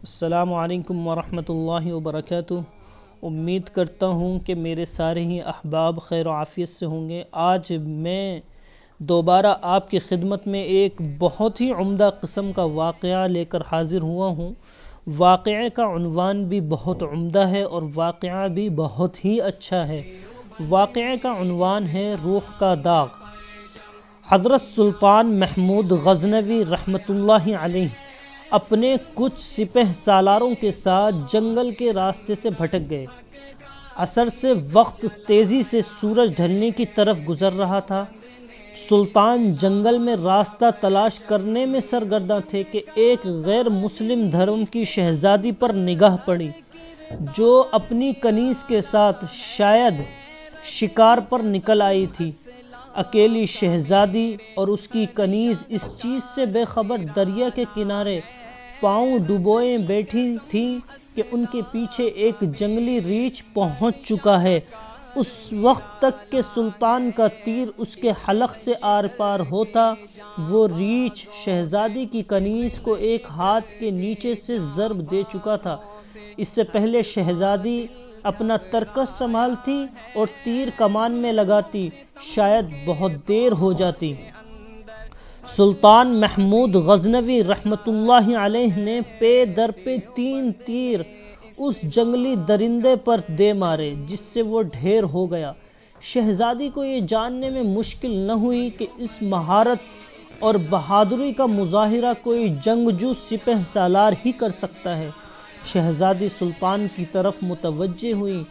السلام علیکم ورحمۃ اللہ وبرکاتہ۔ امید کرتا ہوں کہ میرے سارے ہی احباب خیر و عافیت سے ہوں گے۔ آج میں دوبارہ آپ کی خدمت میں ایک بہت ہی عمدہ قسم کا واقعہ لے کر حاضر ہوا ہوں۔ واقعے کا عنوان بھی بہت عمدہ ہے اور واقعہ بھی بہت ہی اچھا ہے۔ واقعے کا عنوان ہے روح کا داغ۔ حضرت سلطان محمود غزنوی رحمۃ اللہ علیہ اپنے کچھ سپہ سالاروں کے ساتھ جنگل کے راستے سے بھٹک گئے۔ عصر سے وقت تیزی سے سورج ڈھلنے کی طرف گزر رہا تھا۔ سلطان جنگل میں راستہ تلاش کرنے میں سرگرداں تھے کہ ایک غیر مسلم دھرم کی شہزادی پر نگاہ پڑی، جو اپنی کنیز کے ساتھ شاید شکار پر نکل آئی تھی۔ اکیلی شہزادی اور اس کی کنیز اس چیز سے بے خبر دریا کے کنارے پاؤں ڈبوئے بیٹھی تھی کہ ان کے پیچھے ایک جنگلی ریچھ پہنچ چکا ہے۔ اس وقت تک کہ سلطان کا تیر اس کے حلق سے آر پار ہوتا، وہ ریچھ شہزادی کی کنیز کو ایک ہاتھ کے نیچے سے ضرب دے چکا تھا۔ اس سے پہلے شہزادی اپنا ترکش سنبھالتی اور تیر کمان میں لگاتی، شاید بہت دیر ہو جاتی۔ سلطان محمود غزنوی رحمۃ اللہ علیہ نے پے در پہ 3 تیر اس جنگلی درندے پر دے مارے، جس سے وہ ڈھیر ہو گیا۔ شہزادی کو یہ جاننے میں مشکل نہ ہوئی کہ اس مہارت اور بہادری کا مظاہرہ کوئی جنگجو سپہ سالار ہی کر سکتا ہے۔ شہزادی سلطان کی طرف متوجہ ہوئی،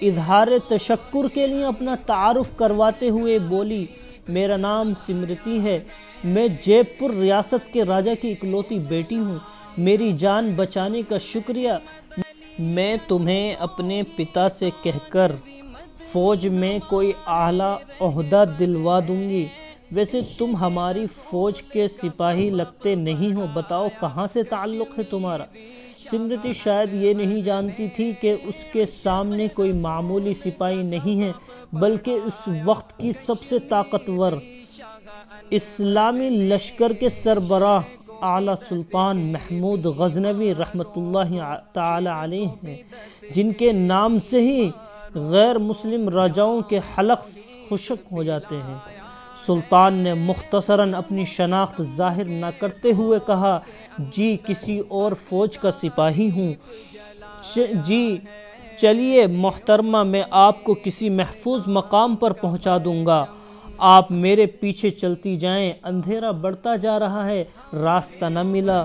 اظہار تشکر کے لیے اپنا تعارف کرواتے ہوئے بولی، میرا نام سمرتی ہے، میں جے پور ریاست کے راجہ کی اکلوتی بیٹی ہوں، میری جان بچانے کا شکریہ۔ میں تمہیں اپنے پتا سے کہہ کر فوج میں کوئی اعلیٰ عہدہ دلوا دوں گی۔ ویسے تم ہماری فوج کے سپاہی لگتے نہیں ہو، بتاؤ کہاں سے تعلق ہے تمہارا؟ سمرتی شاید یہ نہیں جانتی تھی کہ اس کے سامنے کوئی معمولی سپاہی نہیں ہے، بلکہ اس وقت کی سب سے طاقتور اسلامی لشکر کے سربراہ اعلیٰ سلطان محمود غزنوی رحمۃ اللہ تعالی علیہ ہیں، جن کے نام سے ہی غیر مسلم راجاؤں کے حلق خشک ہو جاتے ہیں۔ سلطان نے مختصراً اپنی شناخت ظاہر نہ کرتے ہوئے کہا، جی کسی اور فوج کا سپاہی ہوں۔ جی چلیے محترمہ، میں آپ کو کسی محفوظ مقام پر پہنچا دوں گا، آپ میرے پیچھے چلتی جائیں۔ اندھیرا بڑھتا جا رہا ہے، راستہ نہ ملا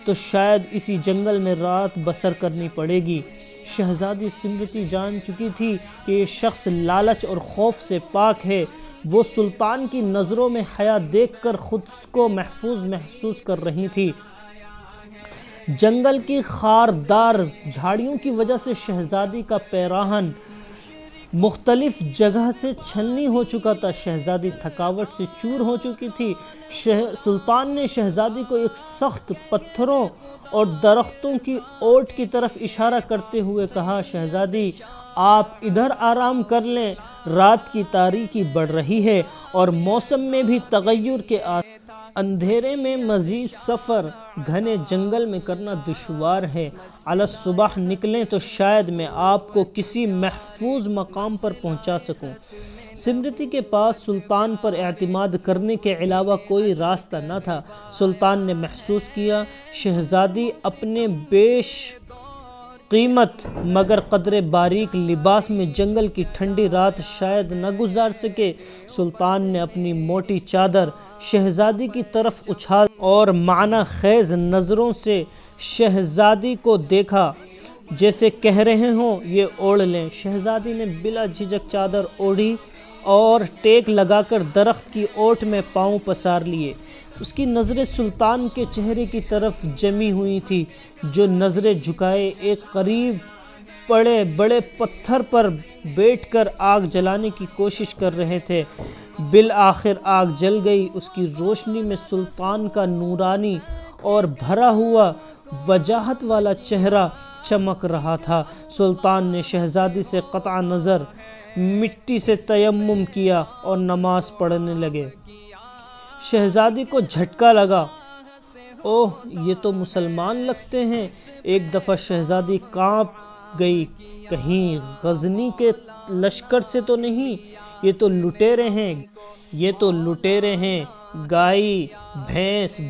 تو شاید اسی جنگل میں رات بسر کرنی پڑے گی۔ شہزادی سمرتی جان چکی تھی کہ یہ شخص لالچ اور خوف سے پاک ہے۔ وہ سلطان کی نظروں میں حیا دیکھ کر خود کو محفوظ محسوس کر رہی تھی۔ جنگل کی خاردار جھاڑیوں کی وجہ سے شہزادی کا پیراہن مختلف جگہ سے چھلنی ہو چکا تھا۔ شہزادی تھکاوٹ سے چور ہو چکی تھی۔ سلطان نے شہزادی کو ایک سخت پتھروں اور درختوں کی اوٹ کی طرف اشارہ کرتے ہوئے کہا، شہزادی آپ ادھر آرام کر لیں، رات کی تاریکی بڑھ رہی ہے اور موسم میں بھی تغیر کے اندھیرے میں مزید سفر گھنے جنگل میں کرنا دشوار ہے۔ علی صبح نکلیں تو شاید میں آپ کو کسی محفوظ مقام پر پہنچا سکوں۔ سمرتی کے پاس سلطان پر اعتماد کرنے کے علاوہ کوئی راستہ نہ تھا۔ سلطان نے محسوس کیا شہزادی اپنے بیش قیمت مگر قدر باریک لباس میں جنگل کی ٹھنڈی رات شاید نہ گزار سکے۔ سلطان نے اپنی موٹی چادر شہزادی کی طرف اچھال اور معنی خیز نظروں سے شہزادی کو دیکھا، جیسے کہہ رہے ہوں یہ اوڑھ لیں۔ شہزادی نے بلا جھجک چادر اوڑھی اور ٹیک لگا کر درخت کی اوٹ میں پاؤں پسار لیے۔ اس کی نظریں سلطان کے چہرے کی طرف جمی ہوئی تھی، جو نظریں جھکائے ایک قریب پڑے بڑے پتھر پر بیٹھ کر آگ جلانے کی کوشش کر رہے تھے۔ بالآخر آگ جل گئی۔ اس کی روشنی میں سلطان کا نورانی اور بھرا ہوا وجاہت والا چہرہ چمک رہا تھا۔ سلطان نے شہزادی سے قطع نظر مٹی سے تیمم کیا اور نماز پڑھنے لگے۔ شہزادی کو جھٹکا لگا اوہ یہ تو مسلمان لگتے ہیں۔ ایک دفعہ شہزادی کانپ گئی، کہیں غزنی کے لشکر سے تو نہیں؟ یہ تو لٹیرے ہیں، گائے بھینس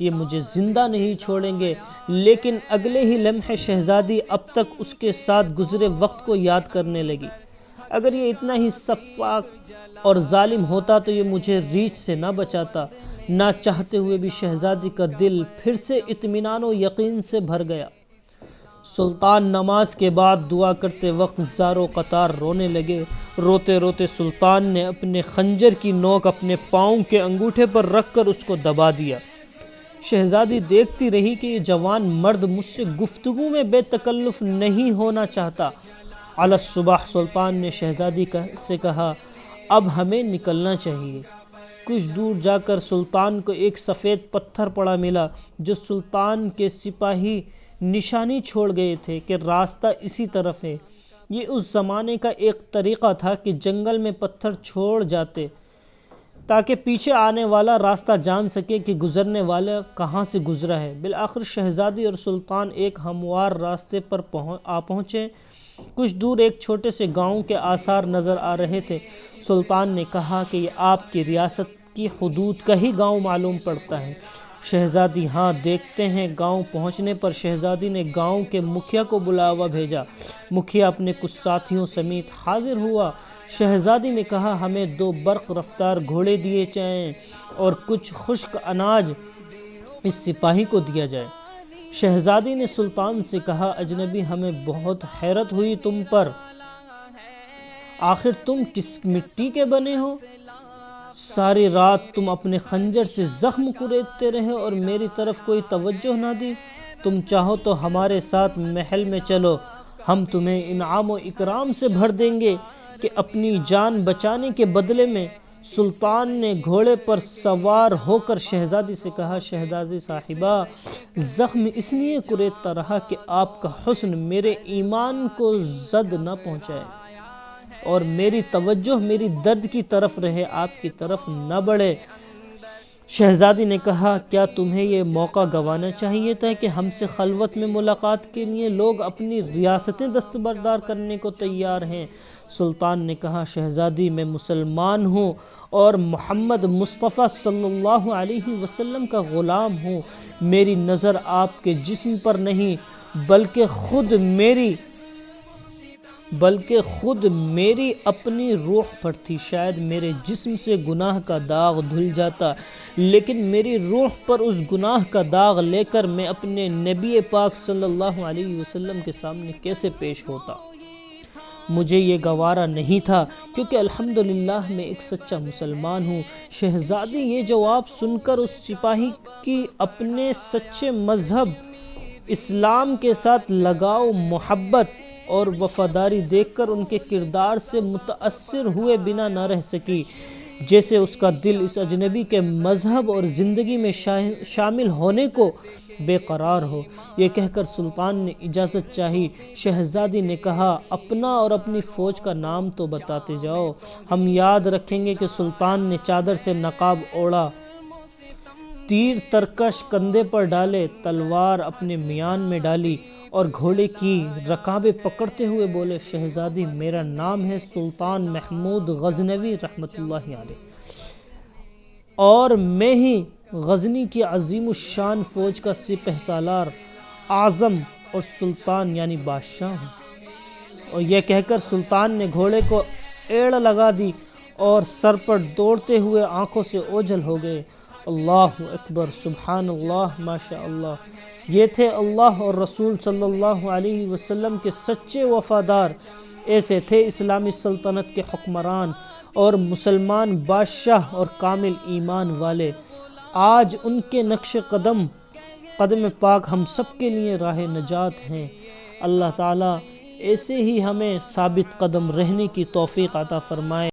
یہ مجھے زندہ نہیں چھوڑیں گے۔ لیکن اگلے ہی لمحے شہزادی اب تک اس کے ساتھ گزرے وقت کو یاد کرنے لگی۔ اگر یہ اتنا ہی سفاک اور ظالم ہوتا تو یہ مجھے ریچھ سے نہ بچاتا۔ نہ چاہتے ہوئے بھی شہزادی کا دل پھر سے اطمینان و یقین سے بھر گیا۔ سلطان نماز کے بعد دعا کرتے وقت زاروں قطار رونے لگے۔ روتے روتے سلطان نے اپنے خنجر کی نوک اپنے پاؤں کے انگوٹھے پر رکھ کر اس کو دبا دیا۔ شہزادی دیکھتی رہی کہ یہ جوان مرد مجھ سے گفتگو میں بے تکلف نہیں ہونا چاہتا۔ علی الصبح سلطان نے شہزادی سے کہا، اب ہمیں نکلنا چاہیے۔ کچھ دور جا کر سلطان کو ایک سفید پتھر پڑا ملا، جو سلطان کے سپاہی نشانی چھوڑ گئے تھے کہ راستہ اسی طرف ہے۔ یہ اس زمانے کا ایک طریقہ تھا کہ جنگل میں پتھر چھوڑ جاتے تاکہ پیچھے آنے والا راستہ جان سکے کہ گزرنے والا کہاں سے گزرا ہے۔ بالآخر شہزادی اور سلطان ایک ہموار راستے پر پہنچے۔ کچھ دور ایک چھوٹے سے گاؤں کے آثار نظر آ رہے تھے۔ سلطان نے کہا کہ یہ آپ کی ریاست کی حدود کا ہی گاؤں معلوم پڑتا ہے۔ شہزادی ہاں دیکھتے ہیں۔ گاؤں پہنچنے پر شہزادی نے گاؤں کے مکھیا کو بلاوا بھیجا۔ مکھیا اپنے کچھ ساتھیوں سمیت حاضر ہوا۔ شہزادی نے کہا، ہمیں 2 برق رفتار گھوڑے دیے جائیں اور کچھ خشک اناج اس سپاہی کو دیا جائے۔ شہزادی نے سلطان سے کہا، اجنبی ہمیں بہت حیرت ہوئی تم پر، آخر تم کس مٹی کے بنے ہو؟ ساری رات تم اپنے خنجر سے زخم کریدتے رہے اور میری طرف کوئی توجہ نہ دی۔ تم چاہو تو ہمارے ساتھ محل میں چلو، ہم تمہیں انعام و اکرام سے بھر دیں گے۔ کہ اپنی جان بچانے کے بدلے میں سلطان نے گھوڑے پر سوار ہو کر شہزادی سے کہا، شہزادی صاحبہ، زخم اس لیے کریدتا رہا کہ آپ کا حسن میرے ایمان کو زد نہ پہنچائے اور میری توجہ میری درد کی طرف رہے، آپ کی طرف نہ بڑھے۔ شہزادی نے کہا، کیا تمہیں یہ موقع گنوانا چاہیے تھا کہ ہم سے خلوت میں ملاقات کے لیے لوگ اپنی ریاستیں دستبردار کرنے کو تیار ہیں؟ سلطان نے کہا، شہزادی میں مسلمان ہوں اور محمد مصطفیٰ صلی اللہ علیہ وسلم کا غلام ہوں۔ میری نظر آپ کے جسم پر نہیں بلکہ خود میری اپنی روح پر تھی۔ شاید میرے جسم سے گناہ کا داغ دھل جاتا، لیکن میری روح پر اس گناہ کا داغ لے کر میں اپنے نبی پاک صلی اللہ علیہ وسلم کے سامنے کیسے پیش ہوتا؟ مجھے یہ گوارا نہیں تھا، کیونکہ الحمدللہ میں ایک سچا مسلمان ہوں۔ شہزادی یہ جواب سن کر اس سپاہی کی اپنے سچے مذہب اسلام کے ساتھ لگاؤ، محبت اور وفاداری دیکھ کر ان کے کردار سے متاثر ہوئے بنا نہ رہ سکی، جیسے اس کا دل اس اجنبی کے مذہب اور زندگی میں شامل ہونے کو بے قرار ہو۔ یہ کہہ کر سلطان نے اجازت چاہی۔ شہزادی نے کہا، اپنا اور اپنی فوج کا نام تو بتاتے جاؤ، ہم یاد رکھیں گے۔ کہ سلطان نے چادر سے نقاب اوڑھا، تیر ترکش کندھے پر ڈالے، تلوار اپنے میان میں ڈالی اور گھوڑے کی رکابیں پکڑتے ہوئے بولے، شہزادی میرا نام ہے سلطان محمود غزنوی رحمۃ اللہ علیہ، اور میں ہی غزنی کی عظیم الشان فوج کا سپہ سالار اعظم اور سلطان یعنی بادشاہ ہوں۔ اور یہ کہہ کر سلطان نے گھوڑے کو ایڑ لگا دی اور سر پر دوڑتے ہوئے آنکھوں سے اوجھل ہو گئے۔ اللہ اکبر، سبحان اللہ، ماشاء اللہ۔ یہ تھے اللہ اور رسول صلی اللہ علیہ وسلم کے سچے وفادار۔ ایسے تھے اسلامی سلطنت کے حکمران اور مسلمان بادشاہ اور کامل ایمان والے۔ آج ان کے نقش قدم پاک ہم سب کے لیے راہ نجات ہیں۔ اللہ تعالیٰ ایسے ہی ہمیں ثابت قدم رہنے کی توفیق عطا فرمائے۔